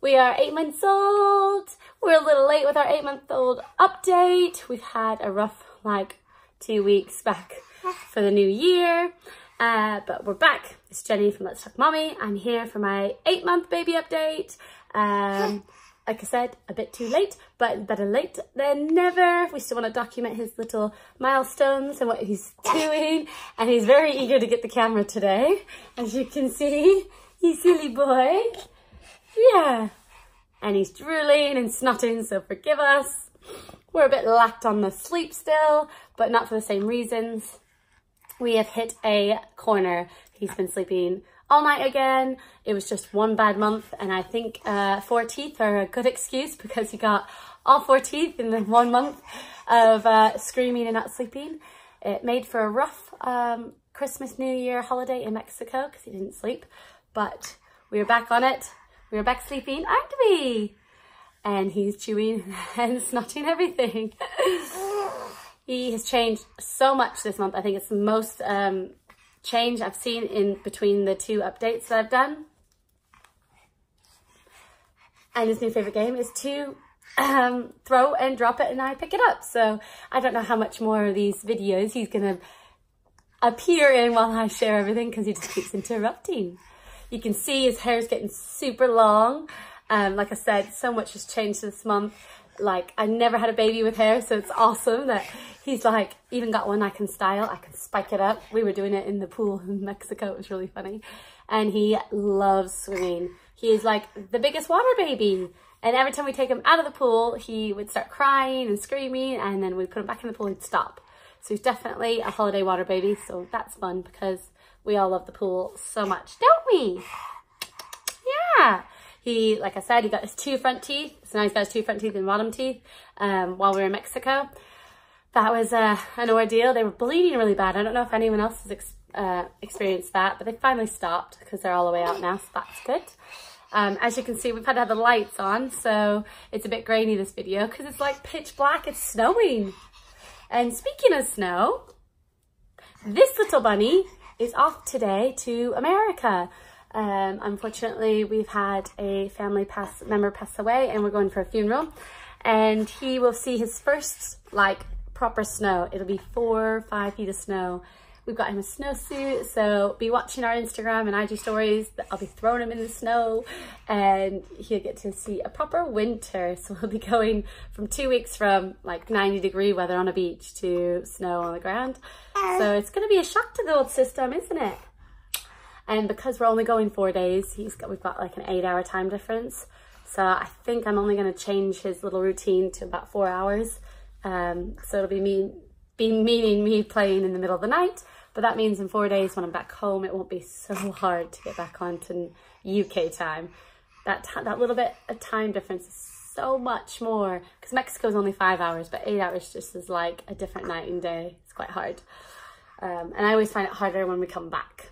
We are 8 months old. We're a little late with our 8-month-old update. We've had a rough, 2 weeks back for the new year. But we're back. It's Jenny from Let's Talk Mommy. I'm here for my 8-month baby update. Like I said, a bit too late, but better late than never. We still want to document his little milestones and what he's doing. And he's very eager to get the camera today. As you can see, he's silly boy. Yeah. And he's drooling and snotting, so forgive us. We're a bit lacked on the sleep still, but not for the same reasons. We have hit a corner. He's been sleeping all night again. It was just one bad month, and I think 4 teeth are a good excuse because he got all 4 teeth in the 1 month of screaming and not sleeping. It made for a rough Christmas, New Year holiday in Mexico because he didn't sleep, but we are back on it. We are back sleeping, aren't we? And he's chewing and snotting everything. He has changed so much this month. I think it's the most change I've seen in between the 2 updates that I've done. And his new favorite game is to throw and drop it and I pick it up. So I don't know how much more of these videos he's gonna appear in while I share everything because he just keeps interrupting. You can see his hair's getting super long. Like I said, so much has changed this month. I never had a baby with hair, so it's awesome that he's even got one I can style. I can spike it up. We were doing it in the pool in Mexico. It was really funny. And he loves swimming. He is the biggest water baby. And every time we take him out of the pool, he would start crying and screaming, and then we put him back in the pool and he'd stop. So he's definitely a holiday water baby. So that's fun because we all love the pool so much, don't we? Yeah. He, like I said, he got his 2 front teeth. So now he's got his 2 front teeth and bottom teeth while we were in Mexico. That was an ordeal. They were bleeding really bad. I don't know if anyone else has experienced that, but they finally stopped because they're all the way out now, so that's good. As you can see, we've had to have the lights on, so it's a bit grainy, this video, because it's pitch black. It's snowing. And speaking of snow, this little bunny is off today to America. Unfortunately, we've had a family member pass away and we're going for a funeral, and he will see his first proper snow. It'll be 4 or 5 feet of snow. We've got him a snowsuit, so be watching our Instagram and IG stories. I'll be throwing him in the snow and he'll get to see a proper winter. So we'll be going from 2 weeks from 90-degree weather on a beach to snow on the ground. So it's going to be a shock to the old system, isn't it? And because we're only going 4 days, we've got an 8-hour time difference. So I think I'm only going to change his little routine to about 4 hours. So it'll be meaning me playing in the middle of the night. But that means in 4 days when I'm back home, it won't be so hard to get back onto UK time. That little bit of time difference is so much more. Because Mexico is only 5 hours, but 8 hours just is a different night and day. It's quite hard. And I always find it harder when we come back.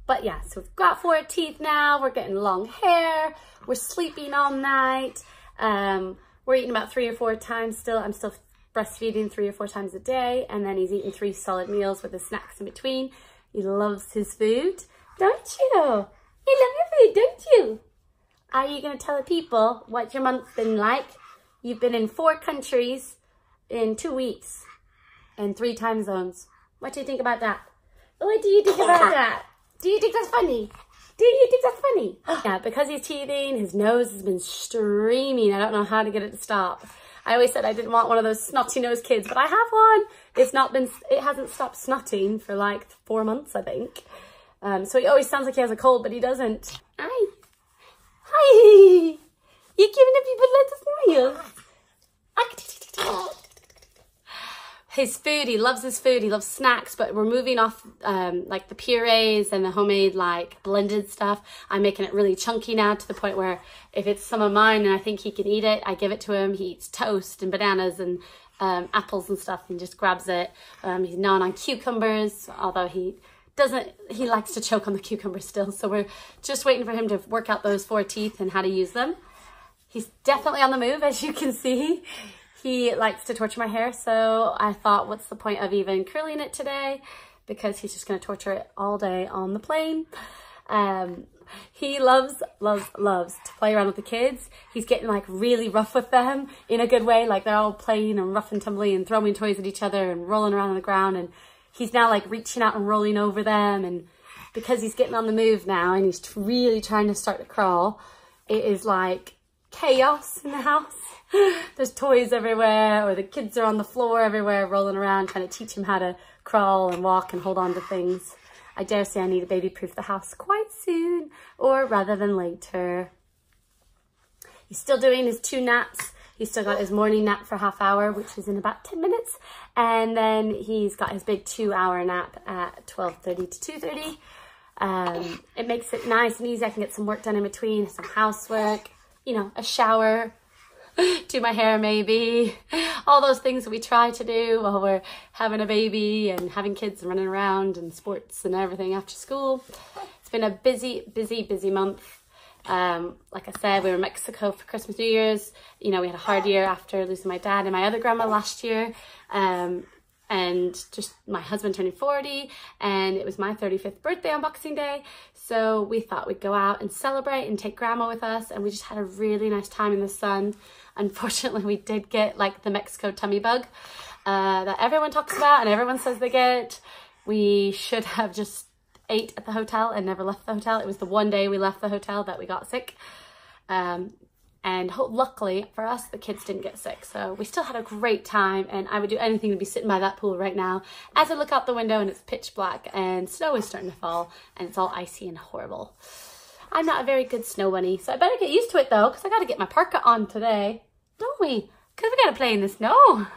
But yeah, so we've got 4 teeth now. We're getting long hair. We're sleeping all night. We're eating about 3 or 4 times still. I'm still breastfeeding 3 or 4 times a day. And then he's eating 3 solid meals with his snacks in between. He loves his food. Don't you? You love your food, don't you? Are you going to tell the people what your month's been like? You've been in 4 countries in 2 weeks and 3 time zones. What do you think about that? What do you think about that? Do you think that's funny? Do you think that's funny? Yeah, because he's teething, his nose has been streaming. I don't know how to get it to stop. I always said I didn't want one of those snotty nose kids, but I have one. It hasn't stopped snotting for 4 months, I think. So he always sounds like he has a cold, but he doesn't. Hi. Hi. You're giving the people lots of smiles. His food, he loves his food, he loves snacks, but we're moving off the purees and the homemade blended stuff. I'm making it really chunky now to the point where if it's some of mine and I think he can eat it, I give it to him. He eats toast and bananas and apples and stuff and just grabs it. He's gnawing on cucumbers, although he likes to choke on the cucumbers still. So we're just waiting for him to work out those 4 teeth and how to use them. He's definitely on the move, as you can see. He likes to torture my hair, so I thought, what's the point of even curling it today? Because he's just going to torture it all day on the plane. He loves to play around with the kids. He's getting like really rough with them in a good way. Like they're all playing and rough and tumbly and throwing toys at each other and rolling around on the ground. And he's now like reaching out and rolling over them. And because he's getting on the move now and he's really trying to start to crawl, it is like chaos in the house. There's toys everywhere, or the kids are on the floor everywhere rolling around trying to teach him how to crawl and walk and hold on to things. I dare say I need to baby-proof the house quite soon, or rather than later. He's still doing his 2 naps. He's still got his morning nap for half hour, which is in about 10 minutes. And then he's got his big 2-hour nap at 12:30 to 2:30. It makes it nice and easy. I can get some work done in between, some housework, you know, a shower, do my hair maybe, all those things that we try to do while we're having a baby and having kids and running around and sports and everything after school. It's been a busy month. Like I said, we were in Mexico for Christmas, New Year's. You know, we had a hard year after losing my dad and my other grandma last year. And just my husband turning 40, and it was my 35th birthday on Boxing Day. So we thought we'd go out and celebrate and take grandma with us, and we just had a really nice time in the sun. Unfortunately, we did get like the Mexico tummy bug that everyone talks about and everyone says they get. We should have just ate at the hotel and never left the hotel. It was the one day we left the hotel that we got sick. And luckily for us, the kids didn't get sick. So we still had a great time, and I would do anything to be sitting by that pool right now as I look out the window and it's pitch black and snow is starting to fall and it's all icy and horrible. I'm not a very good snow bunny, so I better get used to it though, because I got to get my parka on today, don't we? Because we got to play in the snow.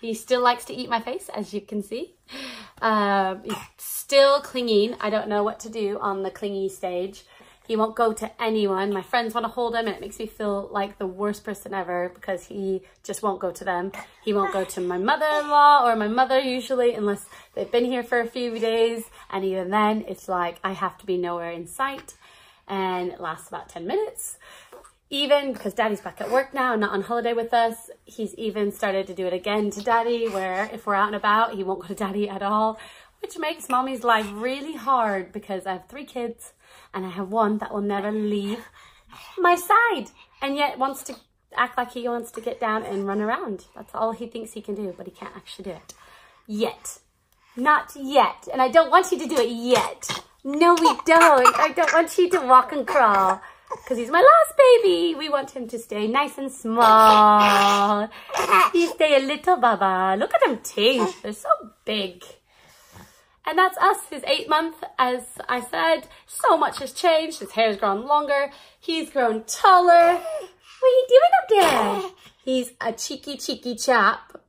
He still likes to eat my face, as you can see. He's still clinging. I don't know what to do on the clingy stage. He won't go to anyone. My friends want to hold him, and it makes me feel like the worst person ever because he just won't go to them. He won't go to my mother-in-law or my mother usually unless they've been here for a few days. And even then, it's like I have to be nowhere in sight, and it lasts about 10 minutes. Even because Daddy's back at work now and not on holiday with us, he's even started to do it again to Daddy, where if we're out and about, he won't go to Daddy at all, which makes Mommy's life really hard because I have 3 kids and I have one that will never leave my side and yet wants to act like he wants to get down and run around. That's all he thinks he can do, but he can't actually do it. Yet. Not yet. And I don't want you to do it yet. No, we don't. I don't want you to walk and crawl because he's my last baby. We want him to stay nice and small. He stay a little baba. Look at them teeth. They're so big. And that's us, his 8th month. As I said, so much has changed. His hair's grown longer. He's grown taller. What are you doing up there? He's a cheeky chap.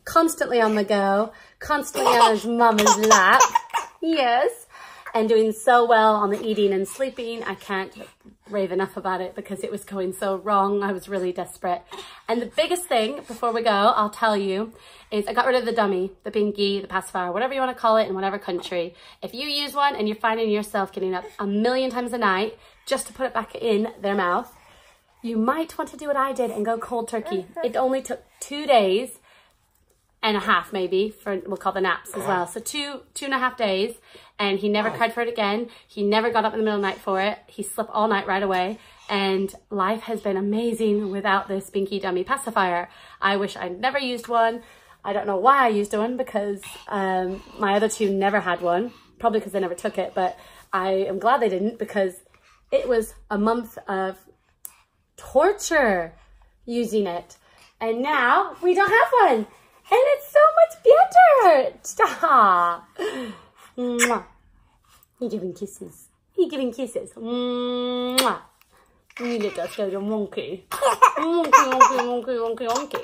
Constantly on the go. Constantly on his mama's lap. Yes. And doing so well on the eating and sleeping. I can't rave enough about it because it was going so wrong. I was really desperate. And the biggest thing, before we go, I'll tell you, is I got rid of the dummy, the binky, the pacifier, whatever you want to call it in whatever country. If you use one and you're finding yourself getting up a million times a night just to put it back in their mouth, you might want to do what I did and go cold turkey. It only took 2 days and a half maybe, for we'll call the naps as well. So two and a half days, and he never cried for it again. He never got up in the middle of the night for it. He slept all night right away. And life has been amazing without this binky dummy pacifier. I wish I'd never used one. I don't know why I used one because my other 2 never had one. Probably because they never took it, but I am glad they didn't because it was a month of torture using it. And now we don't have one. And it's so much better. Stop. Mwah. You're giving kisses. You're giving kisses. Mwah. You little silly monkey. Monkey.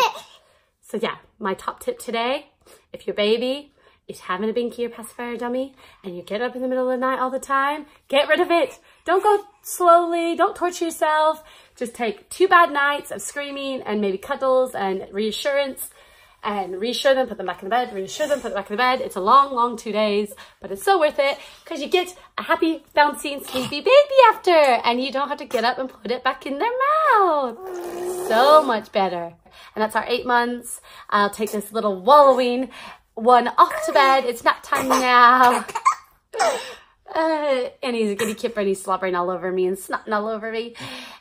So yeah, my top tip today, if your baby is having a binky or pacifier dummy and you get up in the middle of the night all the time, get rid of it. Don't go slowly. Don't torture yourself. Just take 2 bad nights of screaming and maybe cuddles and reassurance. And reassure them, put them back in the bed, reassure them, put them back in the bed. It's a long 2 days, but it's so worth it because you get a happy, bouncing, sleepy baby after, and you don't have to get up and put it back in their mouth. So much better. And that's our 8 months. I'll take this little wallowing one off to bed. It's nap time now. And he's a giddy kipper and he's slobbering all over me and snotting all over me.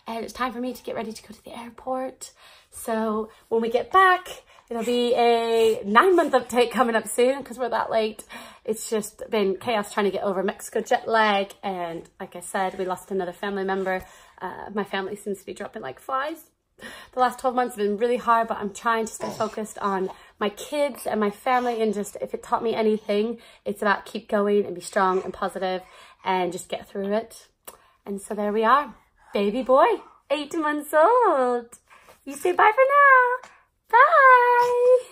And it's time for me to get ready to go to the airport. So when we get back, it'll be a 9-month update coming up soon because we're that late. It's just been chaos trying to get over Mexico jet lag. And like I said, we lost another family member. My family seems to be dropping like flies. The last 12 months have been really hard, but I'm trying to stay focused on my kids and my family, and just, if it taught me anything, it's about keep going and be strong and positive and just get through it. And so there we are. Baby boy, 8 months old. You say bye for now. Bye.